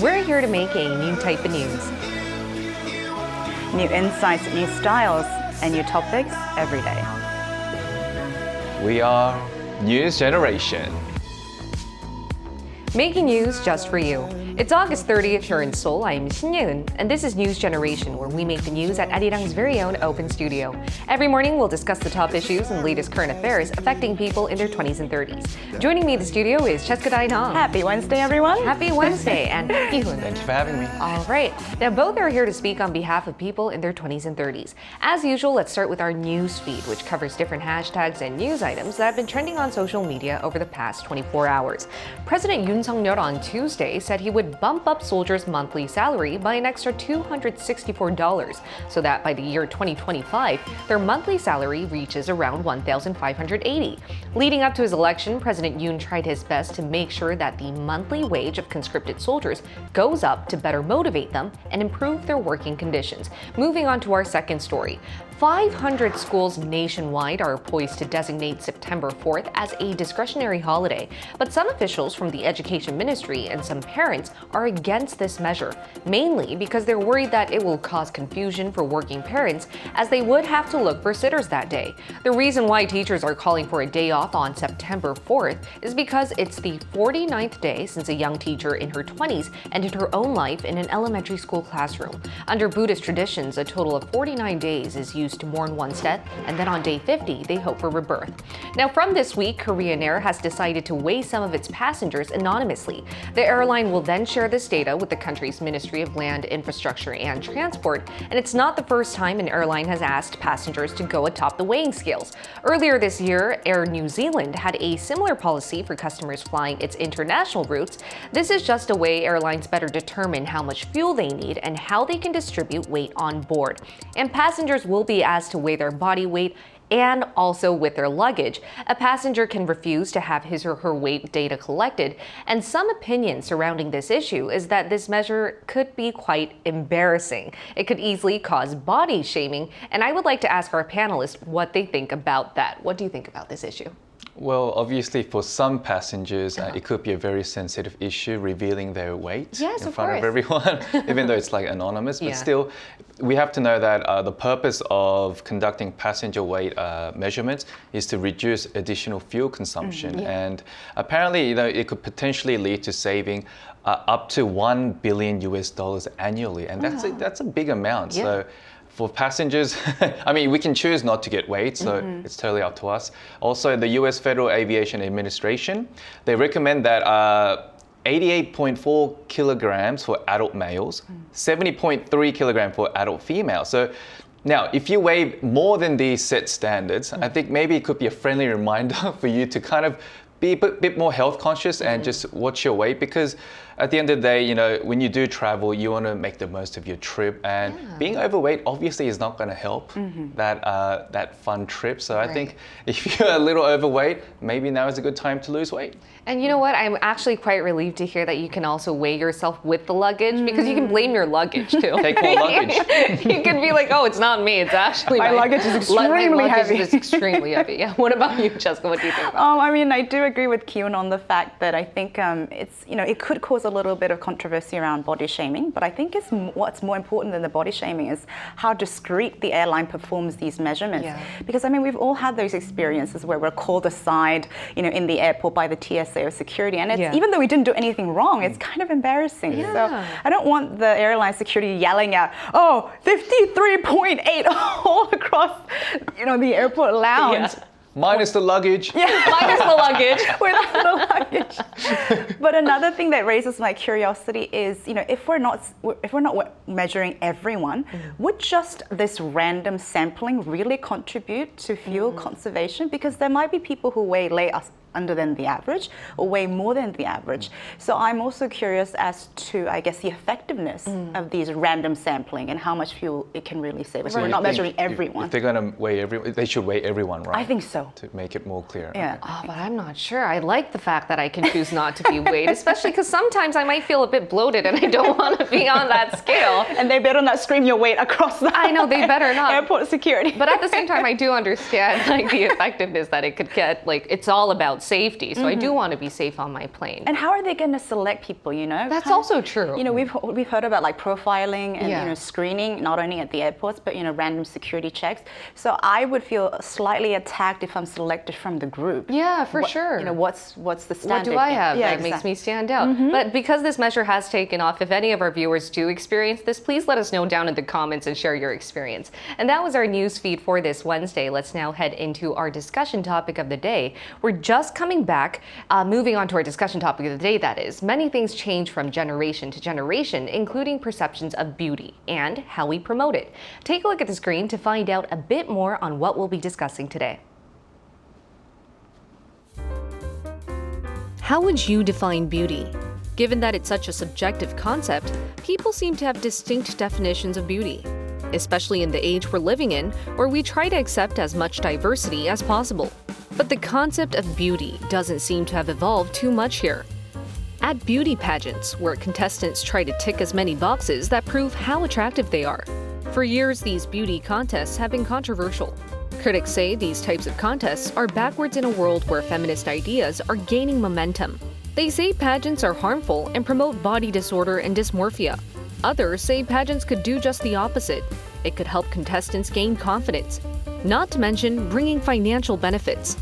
We're here to make a new type of news. New insights, new styles, and new topics every day. We are News Generation. Making news just for you. It's August 30th here in Seoul. I'm Shin Yeun, and this is News Generation, where we make the news at Arirang's very own open studio. Every morning, we'll discuss the top issues and latest current affairs affecting people in their 20s and 30s. Joining me in the studio is Cheska Dainong. Happy Wednesday, everyone. Happy Wednesday, and Ki-hoon. Thank you for having me. All right. Now, both are here to speak on behalf of people in their 20s and 30s. As usual, let's start with our news feed, which covers different hashtags and news items that have been trending on social media over the past 24 hours. President Yoon Suk-yeol on Tuesday said he would bump up soldiers' monthly salary by an extra $264, so that by the year 2025, their monthly salary reaches around $1,580. Leading up to his election, President Yoon tried his best to make sure that the monthly wage of conscripted soldiers goes up to better motivate them and improve their working conditions. Moving on to our second story. 500 schools nationwide are poised to designate September 4th as a discretionary holiday, but some officials from the Education Ministry and some parents are against this measure, mainly because they're worried that it will cause confusion for working parents as they would have to look for sitters that day. The reason why teachers are calling for a day off on September 4th is because it's the 49th day since a young teacher in her 20s ended her own life in an elementary school classroom. Under Buddhist traditions, a total of 49 days is used to mourn one's death, and then on day 50, they hope for rebirth. Now, from this week, Korean Air has decided to weigh some of its passengers anonymously. The airline will then share this data with the country's Ministry of Land, Infrastructure and Transport, and it's not the first time an airline has asked passengers to go atop the weighing scales. Earlier this year, Air New Zealand had a similar policy for customers flying its international routes. This is just a way airlines better determine how much fuel they need and how they can distribute weight on board. And passengers will be asked to weigh their body weight and also with their luggage. A passenger can refuse to have his or her weight data collected, and some opinion surrounding this issue is that this measure could be quite embarrassing. It could easily cause body shaming, and I would like to ask our panelists what they think about that. What do you think about this issue? Well, obviously for some passengers, it could be a very sensitive issue, revealing their weight in front of everyone, even though it's like anonymous. But still, we have to know that the purpose of conducting passenger weight measurements is to reduce additional fuel consumption. And apparently, it could potentially lead to saving up to $1 billion annually. And that's a big amount. So for passengers, I mean, we can choose not to get weighed, so it's totally up to us. Also, the US Federal Aviation Administration, they recommend that 88.4 kilograms for adult males, 70.3 kilograms for adult females. So now, if you weigh more than these set standards, I think maybe it could be a friendly reminder for you to kind of be a bit more health conscious and just watch your weight, because at the end of the day, when you do travel, you want to make the most of your trip, and being overweight obviously is not going to help that fun trip. So I think if you're a little overweight, maybe now is a good time to lose weight. And you know what? I'm actually quite relieved to hear that you can also weigh yourself with the luggage, because you can blame your luggage too. Take more luggage. You can be like, oh, it's not me, it's actually my luggage is extremely heavy. Is extremely heavy. Yeah. What about you, Jessica? What do you think about that? I mean, I do agree with Ki-hoon on the fact that I think it's, it could cause a little bit of controversy around body shaming, but I think what's more important than the body shaming is how discreet the airline performs these measurements. Because I mean, we've all had those experiences where we're called aside, in the airport by the TSA or security, and it's, even though we didn't do anything wrong, it's kind of embarrassing. So I don't want the airline security yelling out, 53.8 all across, the airport lounge. Minus the luggage. Minus the luggage. Without the luggage. But another thing that raises my curiosity is, if we're not measuring everyone, would just this random sampling really contribute to fuel conservation? Because there might be people who weigh under than the average or way more than the average. So I'm also curious as to, I guess, the effectiveness of these random sampling and how much fuel it can really save. So we're not measuring everyone. If they're going to weigh everyone, they should weigh everyone, right? I think so. To make it more clear. Yeah. Oh, but I'm not sure. I like the fact that I can choose not to be weighed, especially because sometimes I might feel a bit bloated and I don't want to be on that scale. And they better not scream your weight across the I know, they better not. airport security. But at the same time, I do understand the effectiveness that it could get. It's all about about safety, so I do want to be safe on my plane. And how are they going to select people, you know? That's also true. You know, we've heard about like profiling and, Yeah. you know, screening, not only at the airports, but, you know, random security checks. So I would feel slightly attacked if I'm selected from the group. Yeah, for sure. You know, what's the standard? What do I have Yeah, that makes me stand out? But because this measure has taken off, if any of our viewers do experience this, please let us know down in the comments and share your experience. And that was our news feed for this Wednesday. Let's now head into our discussion topic of the day. We're just coming back, moving on to our discussion topic of the day, that is. Many things change from generation to generation, including perceptions of beauty and how we promote it. Take a look at the screen to find out a bit more on what we'll be discussing today. How would you define beauty? Given that it's such a subjective concept, people seem to have distinct definitions of beauty, especially in the age we're living in, where we try to accept as much diversity as possible. But the concept of beauty doesn't seem to have evolved too much here. At beauty pageants, where contestants try to tick as many boxes that prove how attractive they are. For years, these beauty contests have been controversial. Critics say these types of contests are backwards in a world where feminist ideas are gaining momentum. They say pageants are harmful and promote body disorder and dysmorphia. Others say pageants could do just the opposite. It could help contestants gain confidence, not to mention bringing financial benefits.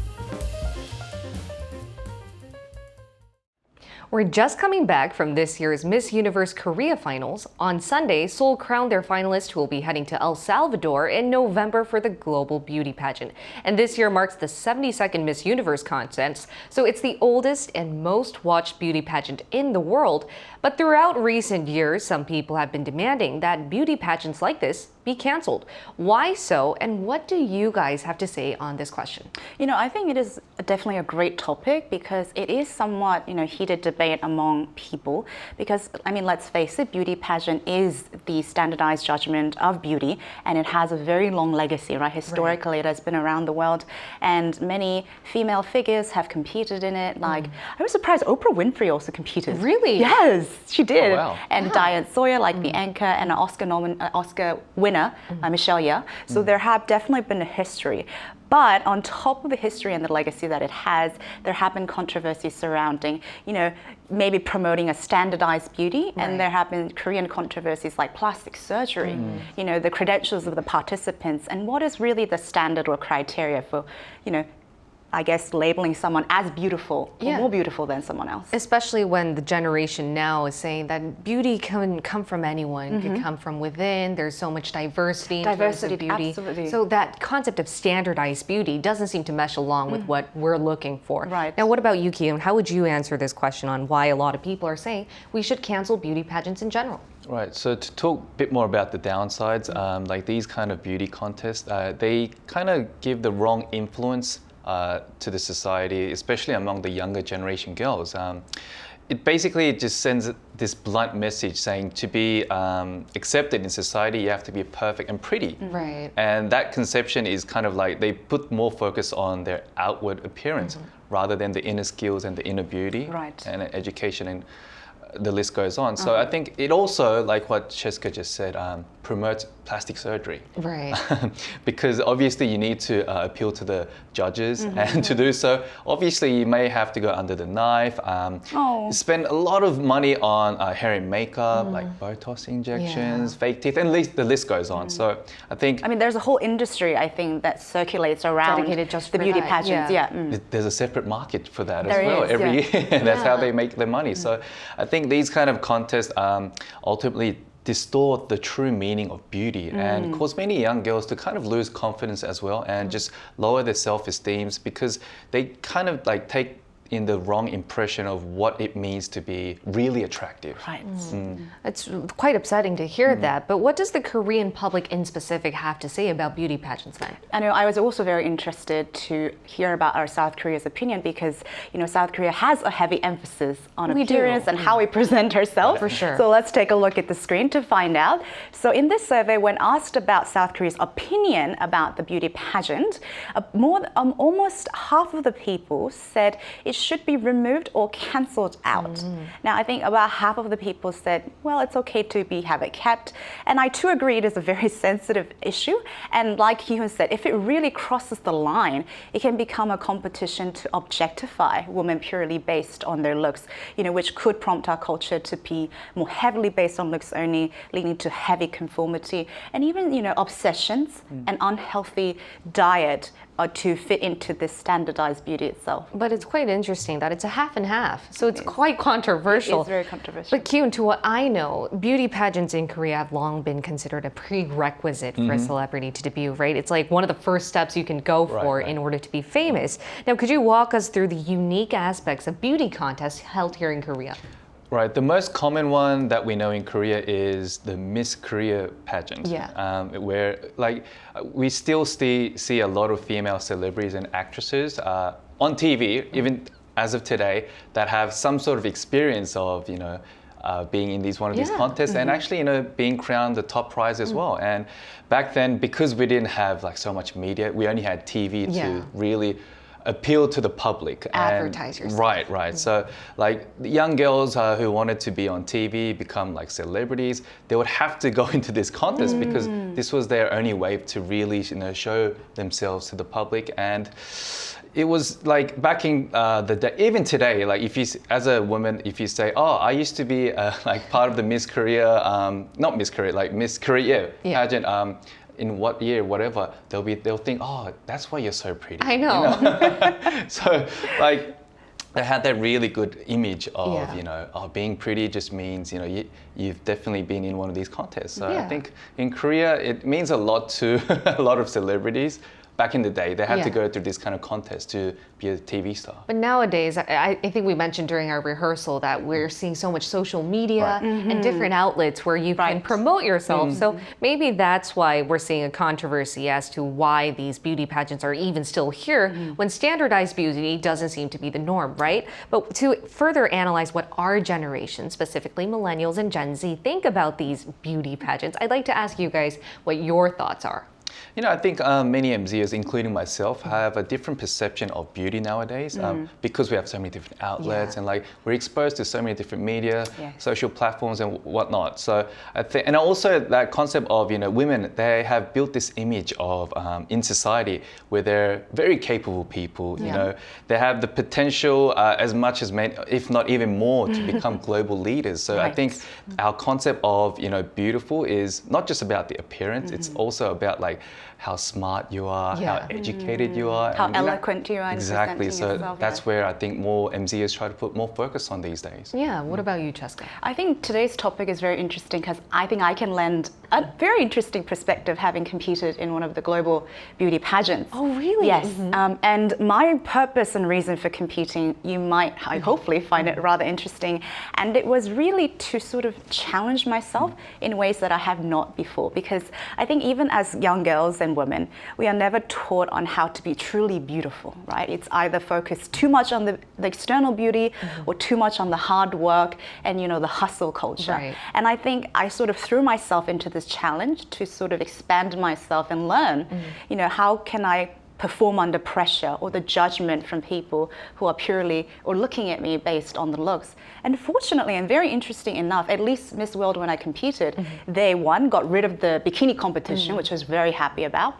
We're just coming back from this year's Miss Universe Korea finals. On Sunday, Seoul crowned their finalist who will be heading to El Salvador in November for the global beauty pageant. And this year marks the 72nd Miss Universe contest, so it's the oldest and most watched beauty pageant in the world. But throughout recent years, some people have been demanding that beauty pageants like this be canceled. Why so, and what do you guys have to say on this question? You know, I think it is definitely a great topic because it is somewhat, you know, heated debate among people because, I mean, let's face it, beauty pageant is the standardized judgment of beauty and it has a very long legacy, right? Historically, It has been around the world and many female figures have competed in it. Like, I was surprised Oprah Winfrey also competed. Really? Yes, she did. Oh, wow. And Diane Sawyer, like the anchor, and an Oscar winner, Michelle Yeoh. So there have definitely been a history. But on top of the history and the legacy that it has, there have been controversies surrounding, you know, maybe promoting a standardized beauty. And there have been Korean controversies like plastic surgery, you know, the credentials of the participants, and what is really the standard or criteria for, you know, I guess labeling someone as beautiful or more beautiful than someone else. Especially when the generation now is saying that beauty can come from anyone, it can come from within. There's so much diversity in terms of beauty. Absolutely. So that concept of standardized beauty doesn't seem to mesh along with what we're looking for. Right. Now, what about you, Kiyoon? How would you answer this question on why a lot of people are saying we should cancel beauty pageants in general? Right, so to talk a bit more about the downsides, like these kind of beauty contests, they kind of give the wrong influence to the society, especially among the younger generation girls. It basically just sends this blunt message saying to be accepted in society, you have to be perfect and pretty. Right. And that conception is kind of like they put more focus on their outward appearance rather than the inner skills and the inner beauty and education, and the list goes on. So I think it also, like what Cheska just said, promotes plastic surgery. Right. Because obviously you need to appeal to the judges, and to do so, obviously you may have to go under the knife, spend a lot of money on hair and makeup, like Botox injections, fake teeth, and the list goes on. So I think... I mean, there's a whole industry, I think, that circulates around dedicated just the for beauty that. pageants. There's a separate market for that There as well is, every year. That's how they make their money. So I think these kind of contests ultimately distort the true meaning of beauty and cause many young girls to kind of lose confidence as well and just lower their self-esteem because they kind of like take in the wrong impression of what it means to be really attractive. Right. It's quite upsetting to hear that, but what does the Korean public in specific have to say about beauty pageants then? I know I was also very interested to hear about our South Korea's opinion because, you know, South Korea has a heavy emphasis on appearance and how we present ourselves. For sure. So let's take a look at the screen to find out. So in this survey, when asked about South Korea's opinion about the beauty pageant, almost half of the people said it should be removed or cancelled out. Now, I think about half of the people said, well, it's okay to have it kept. And I too agree it is a very sensitive issue. And like Hyun said, if it really crosses the line, it can become a competition to objectify women purely based on their looks, which could prompt our culture to be more heavily based on looks only, leading to heavy conformity and even, obsessions and unhealthy diet to fit into this standardized beauty itself. But it's quite interesting that it's a half and half, so it's quite controversial. It is very controversial. But Kyun, to what I know, beauty pageants in Korea have long been considered a prerequisite for a celebrity to debut, right? It's like one of the first steps you can go for in order to be famous. Now, could you walk us through the unique aspects of beauty contests held here in Korea? Right, the most common one that we know in Korea is the Miss Korea pageant. Where we still see a lot of female celebrities and actresses on TV, even as of today, that have some sort of experience of, being in one of these contests and actually, being crowned the top prize as well. And back then, because we didn't have so much media, we only had TV to really appeal to the public. Advertisers. Right. So young girls who wanted to be on TV, become celebrities, they would have to go into this contest because this was their only way to really show themselves to the public. And it was back in the day, even today, if you, as a woman, if you say, oh, I used to be part of the Miss Korea, not Miss Korea, Miss Korea pageant, in what year, whatever, they'll think, oh, that's why you're so pretty. I know. So they had that really good image of, being pretty just means, you've definitely been in one of these contests. So I think in Korea, it means a lot to a lot of celebrities. Back in the day, they had to go through this kind of contest to be a TV star. But nowadays, I think we mentioned during our rehearsal that we're seeing so much social media and different outlets where you can promote yourself. So maybe that's why we're seeing a controversy as to why these beauty pageants are even still here when standardized beauty doesn't seem to be the norm, right? But to further analyze what our generation, specifically millennials and Gen Z, think about these beauty pageants, I'd like to ask you guys what your thoughts are. I think many MZers, including myself, have a different perception of beauty nowadays because we have so many different outlets and we're exposed to so many different media, social platforms and whatnot. So I think, and also that concept of, women, they have built this image of in society where they're very capable people, they have the potential as much as men, if not even more, to become global leaders. So I think our concept of, beautiful is not just about the appearance, it's also about how smart you are, how educated you are. How eloquent you are. Exactly, so that's where I think more MZers try to put more focus on these days. Yeah, what about you, Cheska? I think today's topic is very interesting because I think I can lend a very interesting perspective having competed in one of the global beauty pageants. Oh, really? Yes, and my purpose and reason for competing, you might hopefully find it rather interesting, and it was really to sort of challenge myself in ways that I have not before, because I think even as young girls and women, we are never taught on how to be truly beautiful, right? It's either focused too much on the external beauty or too much on the hard work and, the hustle culture. Right. And I think I sort of threw myself into this challenge to sort of expand myself and learn, how can I perform under pressure or the judgment from people who are purely or looking at me based on the looks. And fortunately, and very interesting enough, at least Miss World when I competed, they got rid of the bikini competition, which I was very happy about.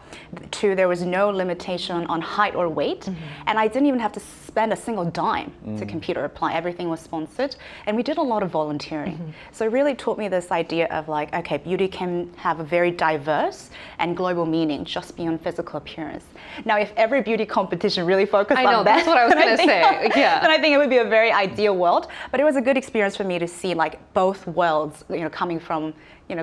Two, there was no limitation on height or weight, and I didn't even have to spend a single dime to compete or apply. Everything was sponsored, and we did a lot of volunteering. So it really taught me this idea of okay, beauty can have a very diverse and global meaning just beyond physical appearance. Now, if every beauty competition really focused on that, that's what I was going to say. Then I think it would be a very ideal world. But it was a good experience for me to see both worlds, coming from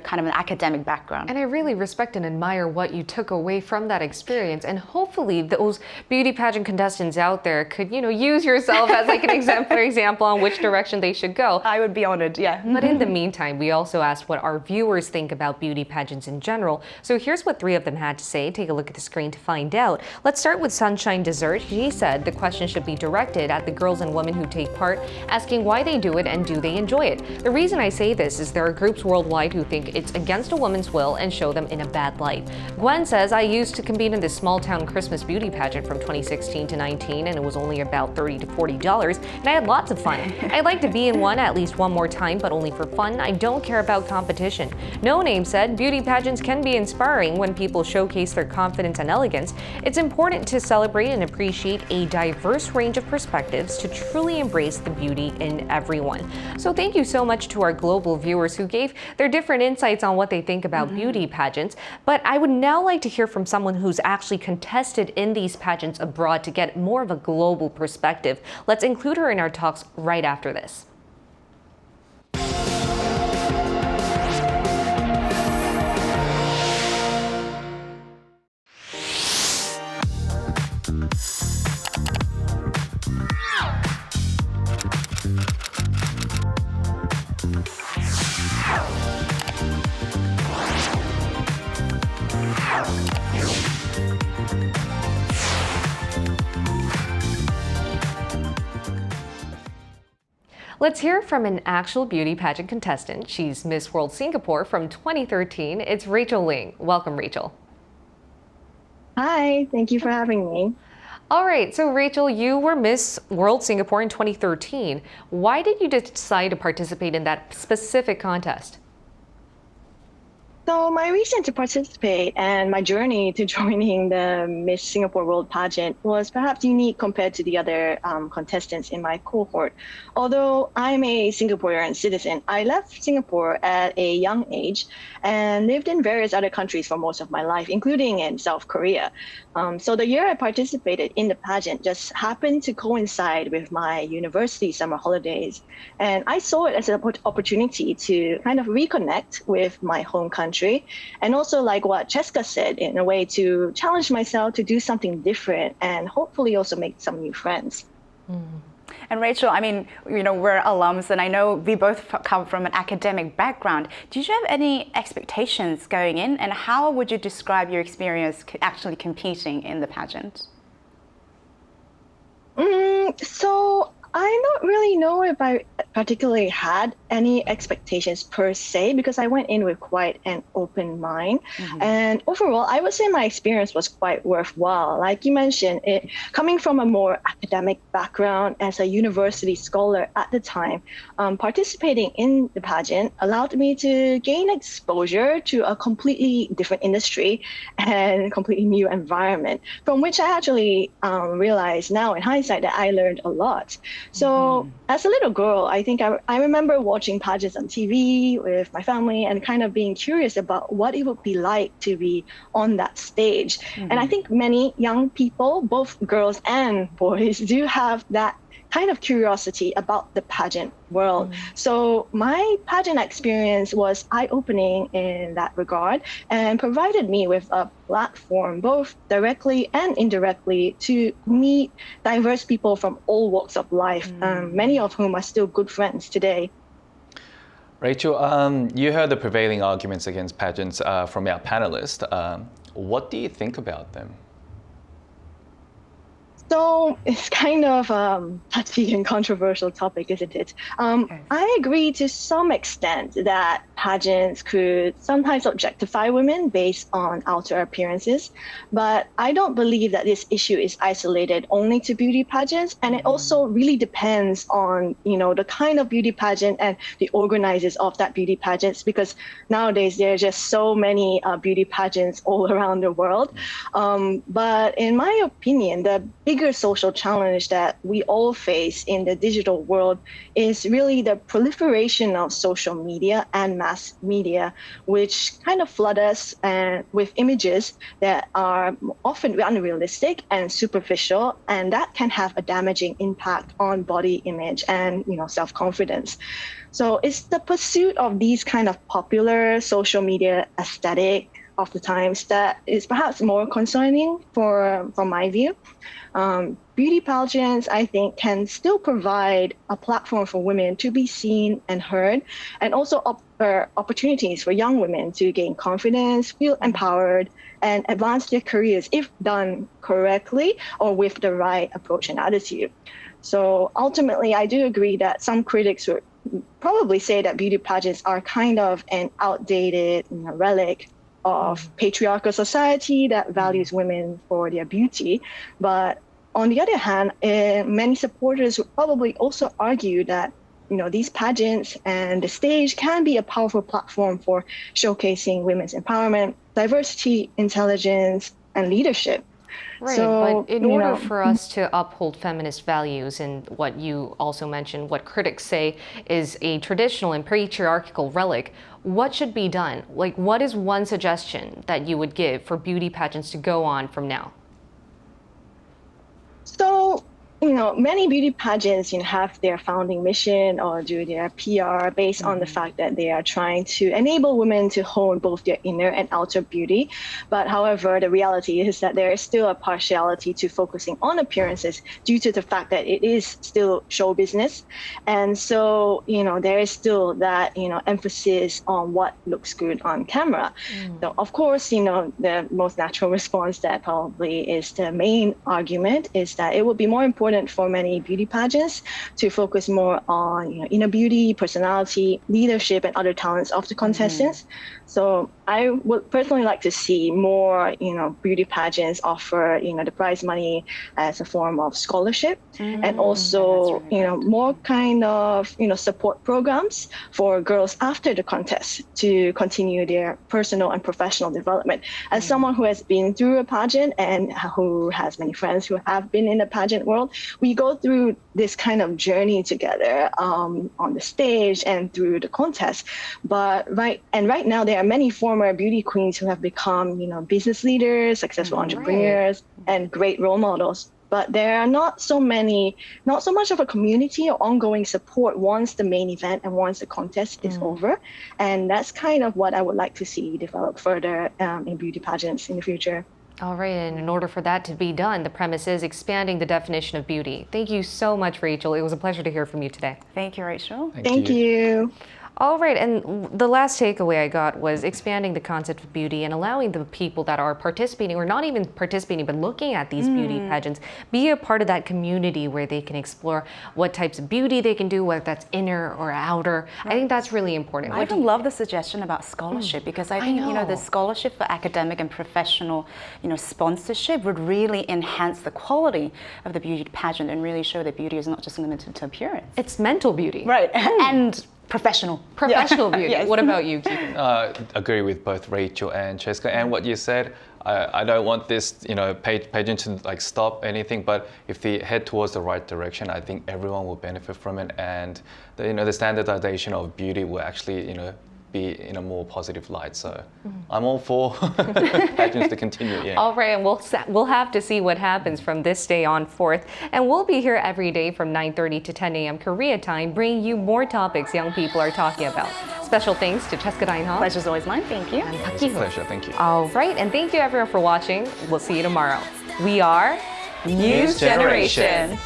kind of an academic background. And I really respect and admire what you took away from that experience. And hopefully those beauty pageant contestants out there could, use yourself as an exemplary example on which direction they should go. I would be honored, yeah. But in the meantime, we also asked what our viewers think about beauty pageants in general. So here's what 3 of them had to say. Take a look at the screen to find out. Let's start with Sunshine Dessert. She said the question should be directed at the girls and women who take part, asking why they do it and do they enjoy it. The reason I say this is there are groups worldwide who think think it's against a woman's will and show them in a bad light. Gwen says, I used to compete in this small town Christmas beauty pageant from 2016 to 19, and it was only about $30 to $40, and I had lots of fun. I'd like to be in one at least one more time, but only for fun. I don't care about competition. No Name said, beauty pageants can be inspiring when people showcase their confidence and elegance. It's important to celebrate and appreciate a diverse range of perspectives to truly embrace the beauty in everyone. So thank you so much to our global viewers who gave their different insights on what they think about beauty pageants. But I would now like to hear from someone who's actually contested in these pageants abroad to get more of a global perspective. Let's include her in our talks right after this. Let's hear from an actual beauty pageant contestant. She's Miss World Singapore from 2013. It's Rachel Ling. Welcome, Rachel. Hi, thank you for having me. All right, so Rachel, you were Miss World Singapore in 2013. Why did you decide to participate in that specific contest? So my reason to participate and my journey to joining the Miss Singapore World Pageant was perhaps unique compared to the other contestants in my cohort. Although I'm a Singaporean citizen, I left Singapore at a young age and lived in various other countries for most of my life, including in South Korea. So the year I participated in the pageant just happened to coincide with my university summer holidays. And I saw it as an opportunity to kind of reconnect with my home country. And also, like what Cheska said, in a way to challenge myself to do something different and hopefully also make some new friends. And Rachel, I mean, we're alums, and I know we both come from an academic background. Did you have any expectations going in, and how would you describe your experience actually competing in the pageant? So I don't really know if I particularly had any expectations per se, because I went in with quite an open mind. And overall, I would say my experience was quite worthwhile. Like you mentioned, coming from a more academic background as a university scholar at the time, participating in the pageant allowed me to gain exposure to a completely different industry and completely new environment, from which I actually realize now in hindsight that I learned a lot. So as a little girl, I think I remember watching pageants on TV with my family and kind of being curious about what it would be like to be on that stage. And I think many young people, both girls and boys, do have that kind of curiosity about the pageant world. So my pageant experience was eye-opening in that regard and provided me with a platform, both directly and indirectly, to meet diverse people from all walks of life, many of whom are still good friends today. Rachel, you heard the prevailing arguments against pageants from our panelists. What do you think about them? So it's kind of a touchy and controversial topic, isn't it? I agree to some extent that pageants could sometimes objectify women based on outer appearances, but I don't believe that this issue is isolated only to beauty pageants, and it also really depends on, the kind of beauty pageant and the organizers of that beauty pageants, because nowadays there are just so many beauty pageants all around the world. But in my opinion, the bigger social challenge that we all face in the digital world is really the proliferation of social media and mass media, which kind of flood us with images that are often unrealistic and superficial, and that can have a damaging impact on body image and self-confidence. So it's the pursuit of these kind of popular social media aesthetic of the times that is perhaps more concerning from my view. Beauty pageants, I think, can still provide a platform for women to be seen and heard, and also offer opportunities for young women to gain confidence, feel empowered, and advance their careers if done correctly or with the right approach and attitude. So ultimately, I do agree that some critics would probably say that beauty pageants are kind of an outdated relic of patriarchal society that values women for their beauty. But on the other hand, many supporters would probably also argue that these pageants and the stage can be a powerful platform for showcasing women's empowerment, diversity, intelligence, and leadership. Right, so, but in order for us to uphold feminist values and what you also mentioned, what critics say is a traditional and patriarchal relic, what should be done? Like, what is one suggestion that you would give for beauty pageants to go on from now? So, many beauty pageants have their founding mission or do their PR based on the fact that they are trying to enable women to hone both their inner and outer beauty. But however, the reality is that there is still a partiality to focusing on appearances due to the fact that it is still show business. And so, there is still that, emphasis on what looks good on camera. So of course, the most natural response that probably is the main argument is that it would be more important for many beauty pageants to focus more on inner beauty, personality, leadership, and other talents of the contestants. So I would personally like to see more, beauty pageants offer, the prize money as a form of scholarship, and also, more kind of, support programs for girls after the contest to continue their personal and professional development. As someone who has been through a pageant and who has many friends who have been in the pageant world, we go through this kind of journey together on the stage and through the contest. But right now, there are many former beauty queens who have become, business leaders, successful entrepreneurs, and great role models. But there are not so much of a community or ongoing support once the main event and once the contest is over. And that's kind of what I would like to see develop further in beauty pageants in the future. All right, and in order for that to be done, the premise is expanding the definition of beauty. Thank you so much, Rachel. It was a pleasure to hear from you today. Thank you, Rachel. Thank you. All right, and the last takeaway I got was expanding the concept of beauty and allowing the people that are participating, or not even participating, but looking at these beauty pageants, be a part of that community where they can explore what types of beauty they can do, whether that's inner or outer. Right. I think that's really important. I even love the suggestion about scholarship because I think the scholarship for academic and professional, sponsorship would really enhance the quality of the beauty pageant and really show that beauty is not just limited to appearance. It's mental beauty, right? And professional beauty. Yes. What about you, Keegan? Agree with both Rachel and Cheska. And what you said, I don't want this, pageant to stop anything. But if they head towards the right direction, I think everyone will benefit from it. And the standardization of beauty will actually, be in a more positive light. So I'm all for pageants to continue. Yeah. All right, and we'll have to see what happens from this day on forth. And we'll be here every day from 9:30 to 10 a.m. Korea time, bringing you more topics young people are talking about. Special thanks to Cheska Dainha. Pleasure's always mine. Thank you. And It's a pleasure. Thank you. All right, and thank you everyone for watching. We'll see you tomorrow. We are News Generation.